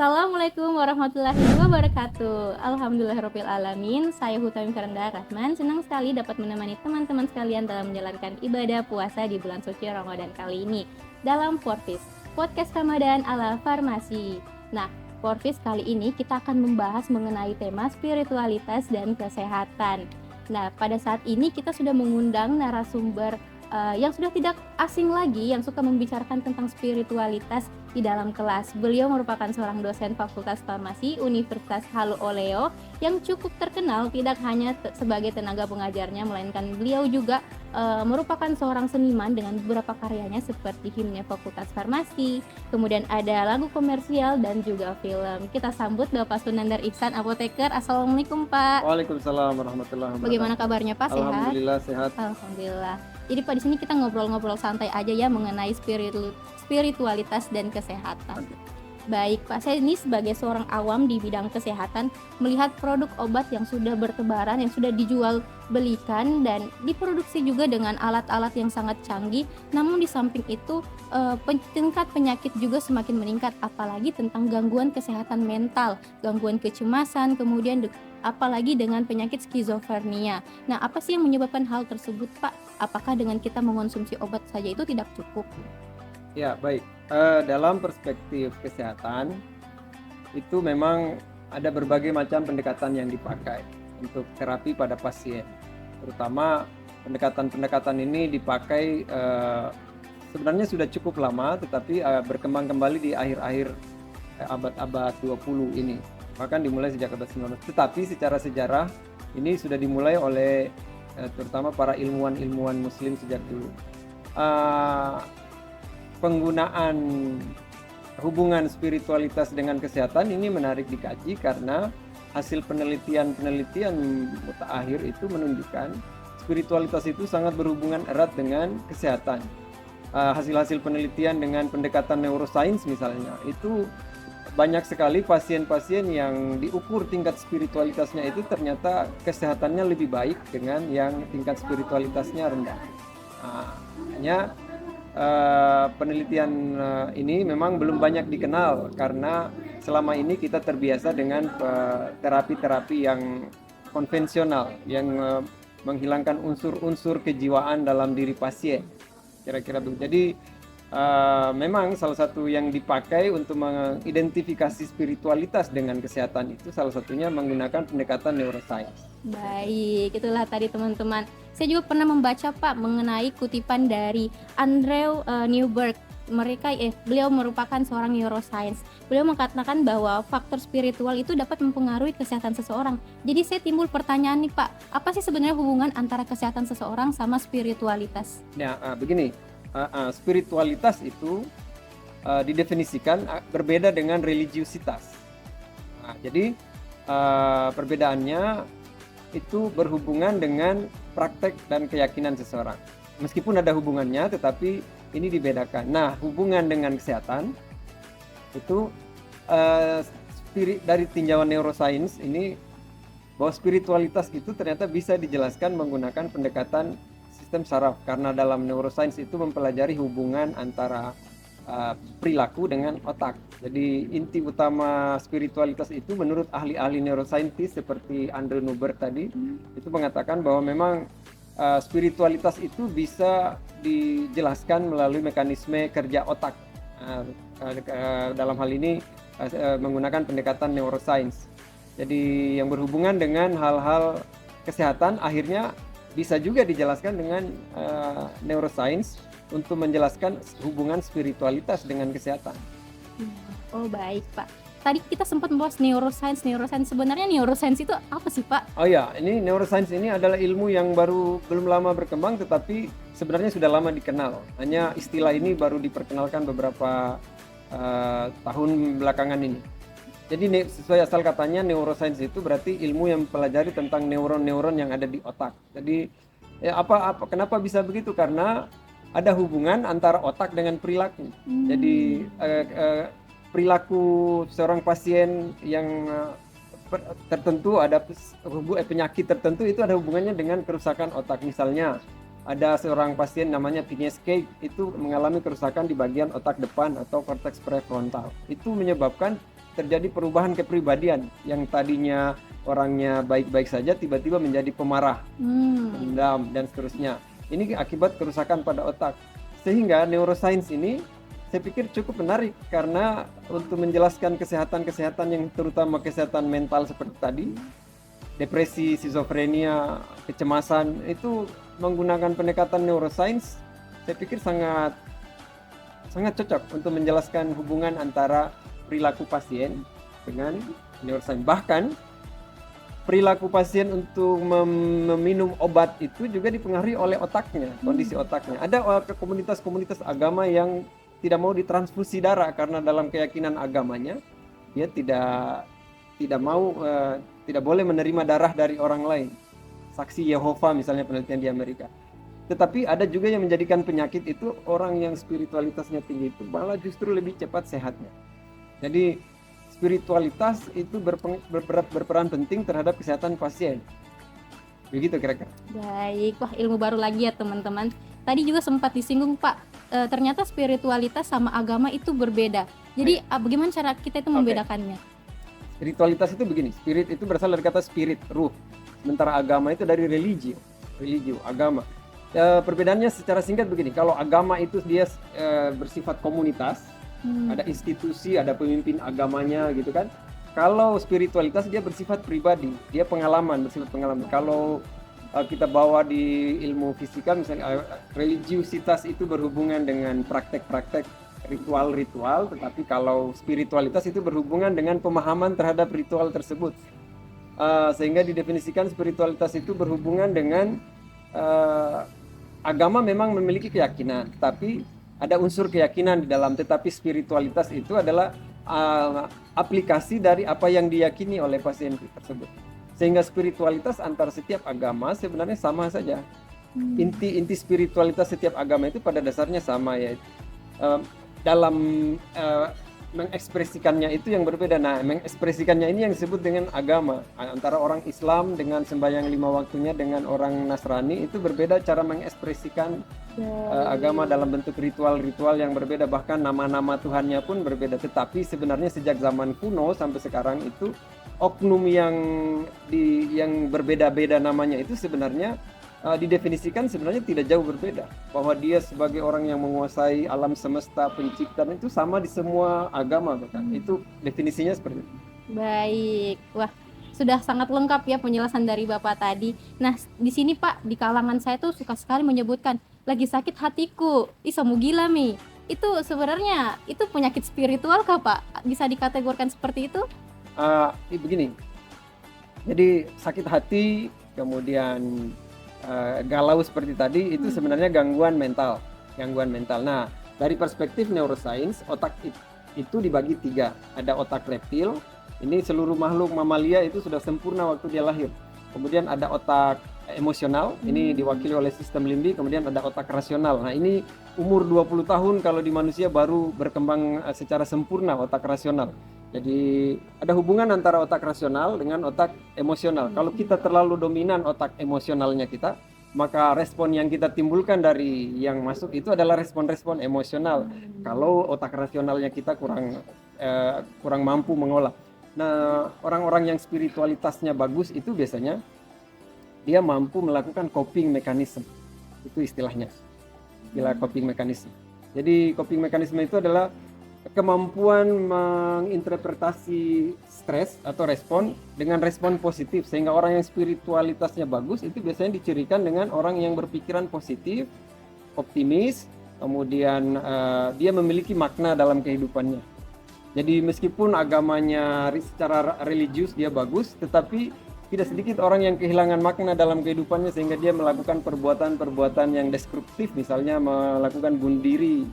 Assalamualaikum warahmatullahi wabarakatuh. Alhamdulillahirabbil alamin. Saya Hutami Karanda Rahman. Senang sekali dapat menemani teman-teman sekalian dalam menjalankan ibadah puasa di bulan suci Ramadan kali ini dalam Porfis, podcast Ramadan ala Farmasi. Nah, Porfis kali ini kita akan membahas mengenai tema spiritualitas dan kesehatan. Nah, pada saat ini kita sudah mengundang narasumber yang sudah tidak asing lagi, yang suka membicarakan tentang spiritualitas di dalam kelas. Beliau merupakan seorang dosen Fakultas Farmasi Universitas Halu Oleo yang cukup terkenal tidak hanya sebagai tenaga pengajarnya, melainkan beliau juga merupakan seorang seniman dengan beberapa karyanya seperti himne Fakultas Farmasi, kemudian ada lagu komersial dan juga film. Kita sambut Bapak Sunandar Ihsan, apoteker. Assalamualaikum Pak. Waalaikumsalam warahmatullahi wabarakatuh. Bagaimana kabarnya Pak? Sehat? Alhamdulillah sehat. Alhamdulillah. Jadi Pak, di sini kita ngobrol-ngobrol santai aja ya mengenai spiritualitas dan kesehatan. Baik Pak, saya ini sebagai seorang awam di bidang kesehatan melihat produk obat yang sudah bertebaran, yang sudah dijual belikan dan diproduksi juga dengan alat-alat yang sangat canggih. Namun di samping itu tingkat penyakit juga semakin meningkat, apalagi tentang gangguan kesehatan mental, gangguan kecemasan, kemudian apalagi dengan penyakit skizofrenia. Nah, apa sih yang menyebabkan hal tersebut, Pak? Apakah dengan kita mengonsumsi obat saja itu tidak cukup? Ya, baik. Dalam perspektif kesehatan, itu memang ada berbagai macam pendekatan yang dipakai untuk terapi pada pasien. Terutama pendekatan-pendekatan ini dipakai sebenarnya sudah cukup lama, tetapi berkembang kembali di akhir-akhir abad-abad 20 ini. Bahkan dimulai sejak abad 19. Tetapi secara sejarah ini sudah dimulai oleh terutama para ilmuwan-ilmuwan muslim sejak dulu. Penggunaan hubungan spiritualitas dengan kesehatan ini menarik dikaji karena hasil penelitian-penelitian mutaakhir itu menunjukkan spiritualitas itu sangat berhubungan erat dengan kesehatan. Hasil-hasil penelitian dengan pendekatan neuroscience misalnya, itu banyak sekali pasien-pasien yang diukur tingkat spiritualitasnya itu ternyata kesehatannya lebih baik dengan yang tingkat spiritualitasnya rendah. Hanya penelitian ini memang belum banyak dikenal karena selama ini kita terbiasa dengan terapi-terapi yang konvensional yang menghilangkan unsur-unsur kejiwaan dalam diri pasien. Kira-kira begitu. Jadi memang salah satu yang dipakai untuk mengidentifikasi spiritualitas dengan kesehatan itu salah satunya menggunakan pendekatan neuroscience. Baik, itulah tadi teman-teman. Saya juga pernah membaca Pak mengenai kutipan dari Andrew Newberg. Beliau merupakan seorang neuroscience. Beliau mengatakan bahwa faktor spiritual itu dapat mempengaruhi kesehatan seseorang. Jadi saya timbul pertanyaan nih Pak, apa sih sebenarnya hubungan antara kesehatan seseorang sama spiritualitas? Nah, begini. Spiritualitas itu didefinisikan berbeda dengan religiusitas. Jadi perbedaannya itu berhubungan dengan praktek dan keyakinan seseorang. Meskipun ada hubungannya, tetapi ini dibedakan. Nah, hubungan dengan kesehatan itu dari tinjauan neuroscience ini bahwa spiritualitas itu ternyata bisa dijelaskan menggunakan pendekatan sistem saraf, karena dalam neuroscience itu mempelajari hubungan antara perilaku dengan otak. Jadi inti utama spiritualitas itu menurut ahli-ahli neuroscientist seperti Andrew Newberg tadi itu mengatakan bahwa memang spiritualitas itu bisa dijelaskan melalui mekanisme kerja otak. Dalam hal ini menggunakan pendekatan neuroscience. Jadi yang berhubungan dengan hal-hal kesehatan akhirnya bisa juga dijelaskan dengan neuroscience untuk menjelaskan hubungan spiritualitas dengan kesehatan. Oh baik Pak. Tadi kita sempat membahas neuroscience. Sebenarnya neuroscience itu apa sih Pak? Oh ya, ini neuroscience ini adalah ilmu yang belum lama berkembang, tetapi sebenarnya sudah lama dikenal. Hanya istilah ini baru diperkenalkan beberapa tahun belakangan ini. Jadi sesuai asal katanya neuroscience itu berarti ilmu yang mempelajari tentang neuron-neuron yang ada di otak. Jadi kenapa bisa begitu? Karena ada hubungan antara otak dengan perilaku. Jadi perilaku seorang pasien yang tertentu ada penyakit tertentu itu ada hubungannya dengan kerusakan otak. Misalnya ada seorang pasien namanya Phineas Cage itu mengalami kerusakan di bagian otak depan atau korteks prefrontal. Itu menyebabkan terjadi perubahan kepribadian yang tadinya orangnya baik-baik saja tiba-tiba menjadi pemarah, pendam dan seterusnya. Ini akibat kerusakan pada otak. Sehingga neuroscience ini saya pikir cukup menarik karena untuk menjelaskan kesehatan-kesehatan yang terutama kesehatan mental seperti tadi, depresi, skizofrenia, kecemasan, itu menggunakan pendekatan neuroscience saya pikir sangat cocok untuk menjelaskan hubungan antara perilaku pasien dengan neuroscience. Bahkan perilaku pasien untuk meminum obat itu juga dipengaruhi oleh otaknya, kondisi otaknya. Ada komunitas-komunitas agama yang tidak mau ditransfusi darah karena dalam keyakinan agamanya dia tidak boleh menerima darah dari orang lain. Saksi Yehova misalnya penelitian di Amerika. Tetapi ada juga yang menjadikan penyakit itu orang yang spiritualitasnya tinggi itu malah justru lebih cepat sehatnya. Jadi spiritualitas itu berperan penting terhadap kesehatan pasien. Begitu kira-kira. Baik, wah ilmu baru lagi ya teman-teman. Tadi juga sempat disinggung Pak, ternyata spiritualitas sama agama itu berbeda. Jadi bagaimana cara kita itu membedakannya? Spiritualitas itu begini, spirit itu berasal dari kata spirit, ruh. Sementara agama itu dari religio, agama. Perbedaannya secara singkat begini, kalau agama itu dia bersifat komunitas, ada institusi, ada pemimpin agamanya gitu kan. Kalau spiritualitas dia bersifat pribadi, dia bersifat pengalaman. Kalau kita bawa di ilmu fisika misalnya religiusitas itu berhubungan dengan praktek-praktek ritual-ritual, tetapi kalau spiritualitas itu berhubungan dengan pemahaman terhadap ritual tersebut. Sehingga didefinisikan spiritualitas itu berhubungan dengan agama memang memiliki keyakinan, tapi ada unsur keyakinan di dalam, tetapi spiritualitas itu adalah aplikasi dari apa yang diyakini oleh pasien tersebut. Sehingga spiritualitas antara setiap agama sebenarnya sama saja. Inti spiritualitas setiap agama itu pada dasarnya sama, yaitu dalam mengekspresikannya itu yang berbeda. Nah, mengekspresikannya ini yang disebut dengan agama. Antara orang Islam dengan sembahyang 5 waktunya dengan orang Nasrani itu berbeda cara mengekspresikan agama dalam bentuk ritual-ritual yang berbeda, bahkan nama-nama Tuhannya pun berbeda. Tetapi sebenarnya sejak zaman kuno sampai sekarang itu oknum yang berbeda-beda namanya itu sebenarnya didefinisikan sebenarnya tidak jauh berbeda, bahwa dia sebagai orang yang menguasai alam semesta penciptaan itu sama di semua agama, bahkan itu definisinya seperti itu. Baik, wah sudah sangat lengkap ya penjelasan dari Bapak tadi. Nah di sini Pak, di kalangan saya tuh suka sekali menyebutkan lagi sakit hatiku, isamu gila mi. Itu sebenarnya itu penyakit spiritual kah Pak? Bisa dikategorikan seperti itu? Begini, jadi sakit hati kemudian galau seperti tadi itu sebenarnya gangguan mental. Nah, dari perspektif neuroscience, otak itu dibagi 3. Ada otak reptil, ini seluruh makhluk mamalia itu sudah sempurna waktu dia lahir. Kemudian ada otak emosional, ini diwakili oleh sistem limbik. Kemudian ada otak rasional. Nah, ini umur 20 tahun kalau di manusia baru berkembang secara sempurna otak rasional. Jadi ada hubungan antara otak rasional dengan otak emosional. Kalau kita terlalu dominan otak emosionalnya kita, maka respon yang kita timbulkan dari yang masuk itu adalah respon-respon emosional. Kalau otak rasionalnya kita kurang mampu mengolah. Nah, orang-orang yang spiritualitasnya bagus itu biasanya dia mampu melakukan coping mechanism. Itu istilahnya. Istilah coping mechanism. Jadi coping mechanism itu adalah kemampuan menginterpretasi stres atau respon dengan respon positif, sehingga orang yang spiritualitasnya bagus itu biasanya dicirikan dengan orang yang berpikiran positif, optimis, kemudian dia memiliki makna dalam kehidupannya. Jadi meskipun agamanya secara religius dia bagus, tetapi tidak sedikit orang yang kehilangan makna dalam kehidupannya sehingga dia melakukan perbuatan-perbuatan yang destruktif, misalnya melakukan bunuh diri,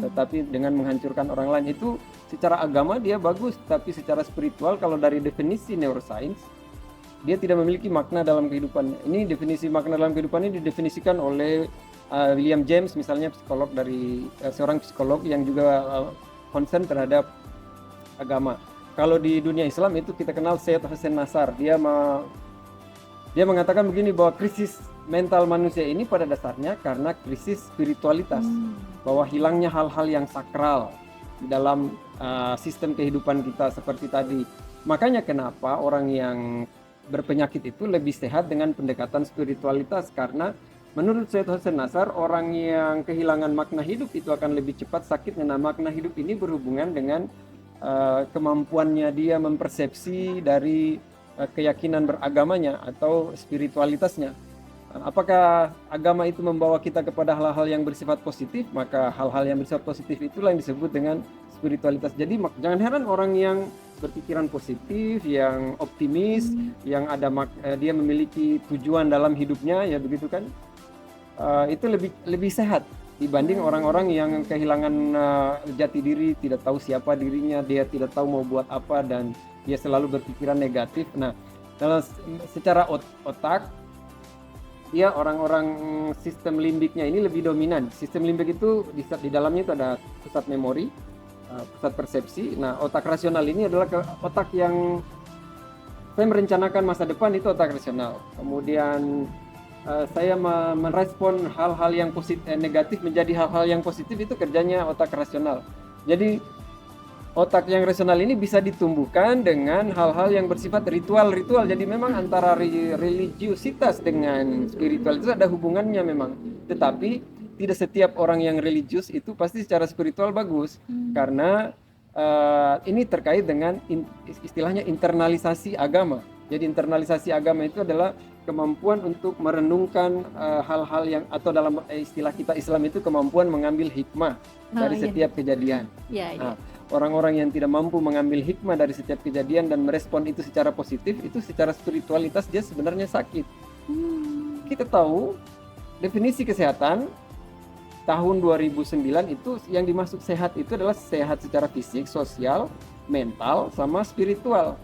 tetapi dengan menghancurkan orang lain. Itu secara agama dia bagus, tapi secara spiritual kalau dari definisi neuroscience dia tidak memiliki makna dalam kehidupannya. Ini definisi makna dalam kehidupan ini didefinisikan oleh William James, misalnya psikolog dari seorang psikolog yang juga concern terhadap agama. Kalau di dunia Islam itu kita kenal Syed Hasan Nasr. Dia mengatakan begini, bahwa krisis mental manusia ini pada dasarnya karena krisis spiritualitas, bahwa hilangnya hal-hal yang sakral, di dalam sistem kehidupan kita seperti tadi. Makanya kenapa orang yang berpenyakit itu lebih sehat dengan pendekatan spiritualitas, karena menurut Syed Hussein Nasar, orang yang kehilangan makna hidup itu akan lebih cepat sakitnya. Nah, makna hidup ini berhubungan dengan kemampuannya dia mempersepsi dari keyakinan beragamanya atau spiritualitasnya. Apakah agama itu membawa kita kepada hal-hal yang bersifat positif, maka hal-hal yang bersifat positif itulah yang disebut dengan spiritualitas. Jadi jangan heran orang yang berpikiran positif, yang optimis, yang ada dia memiliki tujuan dalam hidupnya, ya begitu kan, itu lebih sehat dibanding orang-orang yang kehilangan jati diri, tidak tahu siapa dirinya, dia tidak tahu mau buat apa, dan dia selalu berpikiran negatif. Nah, dalam secara otak, dia orang-orang sistem limbiknya ini lebih dominan. Sistem limbik itu di dalamnya itu ada pusat memori, pusat persepsi. Nah, otak rasional ini adalah otak yang saya merencanakan masa depan, itu otak rasional. Kemudian saya merespon hal-hal yang negatif menjadi hal-hal yang positif, itu kerjanya otak rasional. Jadi otak yang rasional ini bisa ditumbuhkan dengan hal-hal yang bersifat ritual-ritual. Jadi memang antara religiusitas dengan spiritualitas ada hubungannya memang. Tetapi tidak setiap orang yang religius itu pasti secara spiritual bagus. Karena ini terkait dengan istilahnya internalisasi agama. Jadi internalisasi agama itu adalah kemampuan untuk merenungkan hal-hal yang, atau dalam istilah kita Islam itu kemampuan mengambil hikmah dari setiap kejadian. Nah, orang-orang yang tidak mampu mengambil hikmah dari setiap kejadian dan merespon itu secara positif, itu secara spiritualitas dia sebenarnya sakit. Kita tahu definisi kesehatan tahun 2009 itu yang dimaksud sehat itu adalah sehat secara fisik, sosial, mental, sama spiritual.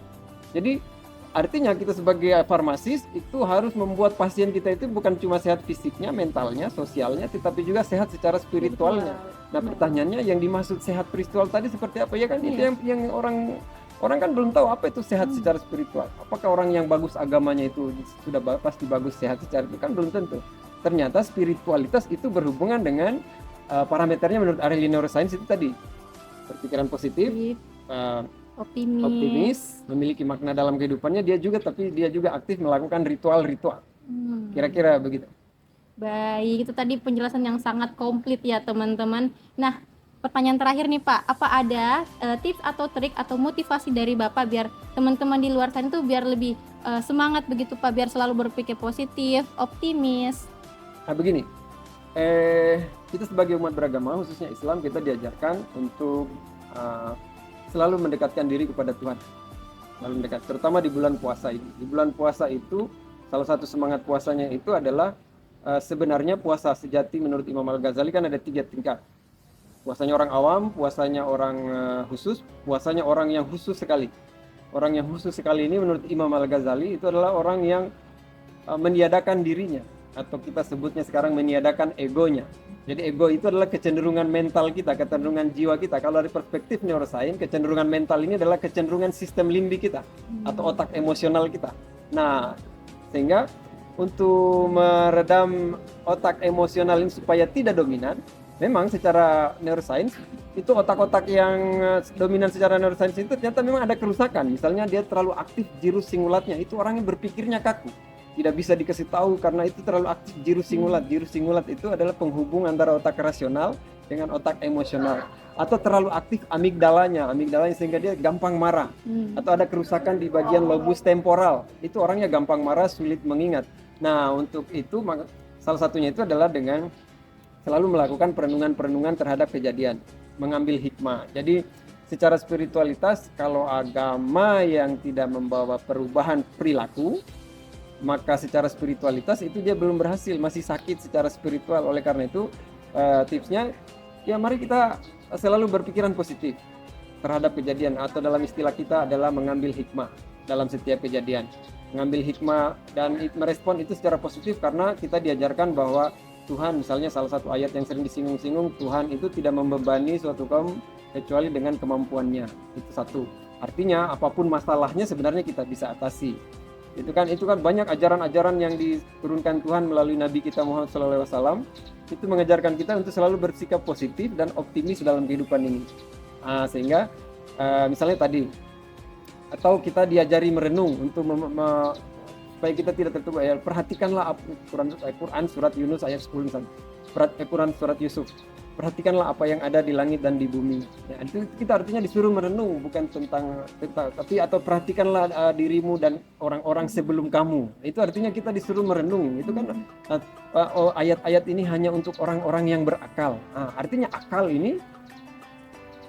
Jadi artinya kita sebagai farmasis itu harus membuat pasien kita itu bukan cuma sehat fisiknya, mentalnya, sosialnya, tetapi juga sehat secara spiritualnya. Nah, pertanyaannya yang dimaksud sehat spiritual tadi seperti apa ya kan? Itu yang orang kan belum tahu apa itu sehat secara spiritual. Apakah orang yang bagus agamanya itu sudah pasti bagus sehat secara itu? Kan belum tentu. Ternyata spiritualitas itu berhubungan dengan parameternya menurut ahli neuroscience itu tadi. Berpikiran positif, optimis, memiliki makna dalam kehidupannya, tapi dia juga aktif melakukan ritual-ritual. Kira-kira begitu. Baik, itu tadi penjelasan yang sangat komplit ya teman-teman. Nah, pertanyaan terakhir nih Pak, apa ada tips atau trik atau motivasi dari Bapak biar teman-teman di luar sana itu biar lebih semangat begitu Pak, biar selalu berpikir positif, optimis? Nah begini, kita sebagai umat beragama, khususnya Islam, kita diajarkan untuk selalu mendekatkan diri kepada Tuhan. Selalu mendekat, terutama di bulan puasa ini. Di bulan puasa itu, salah satu semangat puasanya itu adalah sebenarnya puasa sejati menurut Imam Al-Ghazali kan ada 3 tingkat. Puasanya orang awam, puasanya orang khusus, puasanya orang yang khusus sekali. Orang yang khusus sekali ini menurut Imam Al-Ghazali itu adalah orang yang meniadakan dirinya, atau kita sebutnya sekarang meniadakan egonya. Jadi ego itu adalah kecenderungan mental kita, kecenderungan jiwa kita. Kalau dari perspektif neuroscience, kecenderungan mental ini adalah kecenderungan sistem limbik kita atau otak emosional kita. Nah, sehingga untuk meredam otak emosional ini supaya tidak dominan, memang secara neuroscience itu otak-otak yang dominan secara neuroscience itu ternyata memang ada kerusakan. Misalnya dia terlalu aktif jirus singulatnya, itu orangnya berpikirnya kaku, tidak bisa dikasih tahu karena itu terlalu aktif jirus singulat. Jirus singulat itu adalah penghubung antara otak rasional dengan otak emosional. Atau terlalu aktif amigdalanya sehingga dia gampang marah. Atau ada kerusakan di bagian lobus temporal, itu orangnya gampang marah, sulit mengingat. Nah, untuk itu salah satunya itu adalah dengan selalu melakukan perenungan-perenungan terhadap kejadian, mengambil hikmah. Jadi secara spiritualitas, kalau agama yang tidak membawa perubahan perilaku, maka secara spiritualitas itu dia belum berhasil, masih sakit secara spiritual. Oleh karena itu tipsnya ya mari kita selalu berpikiran positif terhadap kejadian, atau dalam istilah kita adalah mengambil hikmah dalam setiap kejadian. Mengambil hikmah dan merespon itu secara positif, karena kita diajarkan bahwa Tuhan, misalnya salah satu ayat yang sering disinggung-singgung, Tuhan itu tidak membebani suatu kaum kecuali dengan kemampuannya. Itu satu. Artinya apapun masalahnya sebenarnya kita bisa atasi. Itu kan banyak ajaran-ajaran yang diturunkan Tuhan melalui Nabi kita Muhammad SAW. Itu mengajarkan kita untuk selalu bersikap positif dan optimis dalam kehidupan ini. Sehingga misalnya tadi, atau kita diajari merenung untuk supaya kita tidak tertutup ayat. Perhatikanlah Quran surat Yunus ayat 10 misalnya. Quran surat Yusuf. Perhatikanlah apa yang ada di langit dan di bumi. Ya, itu kita artinya disuruh merenung, bukan tentang tapi atau perhatikanlah dirimu dan orang-orang sebelum kamu. Itu artinya kita disuruh merenung. Itu kan ayat-ayat ini hanya untuk orang-orang yang berakal. Artinya akal ini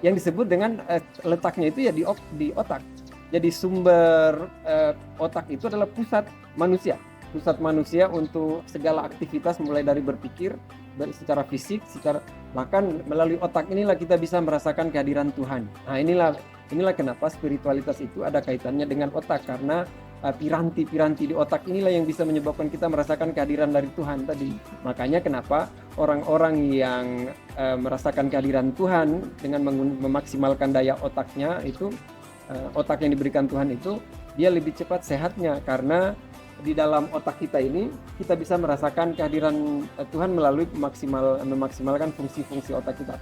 yang disebut dengan letaknya itu ya di otak. Jadi sumber otak itu adalah pusat manusia untuk segala aktivitas, mulai dari berpikir secara fisik, bahkan melalui otak inilah kita bisa merasakan kehadiran Tuhan. Nah, inilah kenapa spiritualitas itu ada kaitannya dengan otak, karena piranti-piranti di otak inilah yang bisa menyebabkan kita merasakan kehadiran dari Tuhan tadi. Makanya kenapa orang-orang yang merasakan kehadiran Tuhan dengan memaksimalkan daya otaknya itu, otak yang diberikan Tuhan itu, dia lebih cepat sehatnya, karena di dalam otak kita ini kita bisa merasakan kehadiran Tuhan melalui memaksimalkan fungsi-fungsi otak kita.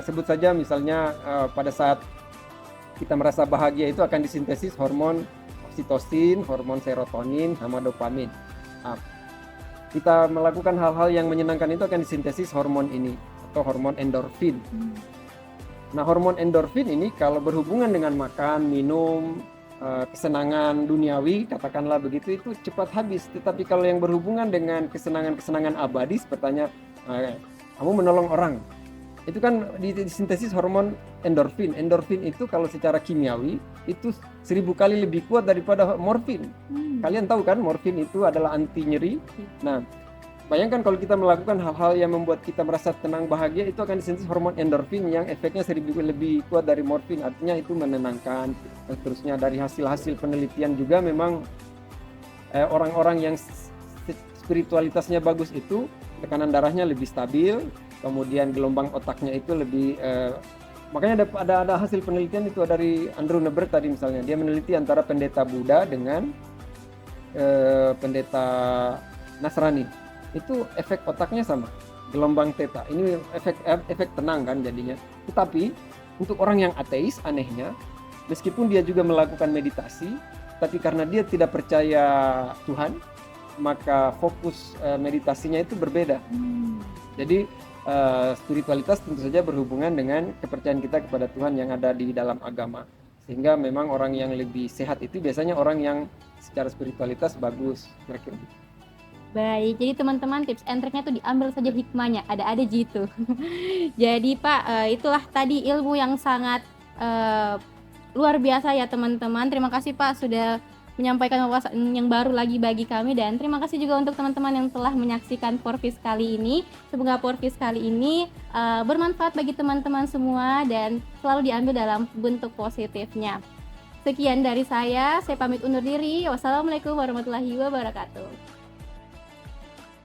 Sebut saja misalnya pada saat kita merasa bahagia itu akan disintesis hormon oksitosin, hormon serotonin, sama dopamin. Kita melakukan hal-hal yang menyenangkan itu akan disintesis hormon ini atau hormon endorfin. Nah, hormon endorfin ini kalau berhubungan dengan makan, minum, kesenangan duniawi, katakanlah begitu, itu cepat habis. Tetapi kalau yang berhubungan dengan kesenangan-kesenangan abadi, sepertinya kamu menolong orang, itu kan disintesis hormon endorfin. Endorfin itu kalau secara kimiawi itu 1000 kali lebih kuat daripada morfin. Kalian tahu kan morfin itu adalah anti nyeri. Nah, bayangkan kalau kita melakukan hal-hal yang membuat kita merasa tenang, bahagia, itu akan disintesis hormon endorfin yang efeknya 1000 lebih kuat dari morfin. Artinya itu menenangkan. Dan seterusnya, dari hasil-hasil penelitian juga memang orang-orang yang spiritualitasnya bagus itu tekanan darahnya lebih stabil, kemudian gelombang otaknya itu lebih makanya ada hasil penelitian itu dari Andrew Neubert tadi misalnya, dia meneliti antara pendeta Buddha dengan pendeta Nasrani. Itu efek otaknya sama, gelombang theta. Ini efek tenang kan jadinya. Tetapi untuk orang yang ateis, anehnya, meskipun dia juga melakukan meditasi, tapi karena dia tidak percaya Tuhan, maka fokus meditasinya itu berbeda. Jadi spiritualitas tentu saja berhubungan dengan kepercayaan kita kepada Tuhan yang ada di dalam agama. Sehingga memang orang yang lebih sehat itu biasanya orang yang secara spiritualitas bagus, kira-kira. Baik, jadi teman-teman tips and triknya tuh diambil saja hikmahnya, ada gitu. Jadi Pak, itulah tadi ilmu yang sangat luar biasa ya teman-teman. Terima kasih Pak sudah menyampaikan wawasan yang baru lagi bagi kami, dan terima kasih juga untuk teman-teman yang telah menyaksikan Porvis kali ini. Semoga Porvis kali ini bermanfaat bagi teman-teman semua dan selalu diambil dalam bentuk positifnya. Sekian dari saya pamit undur diri. Wassalamualaikum warahmatullahi wabarakatuh.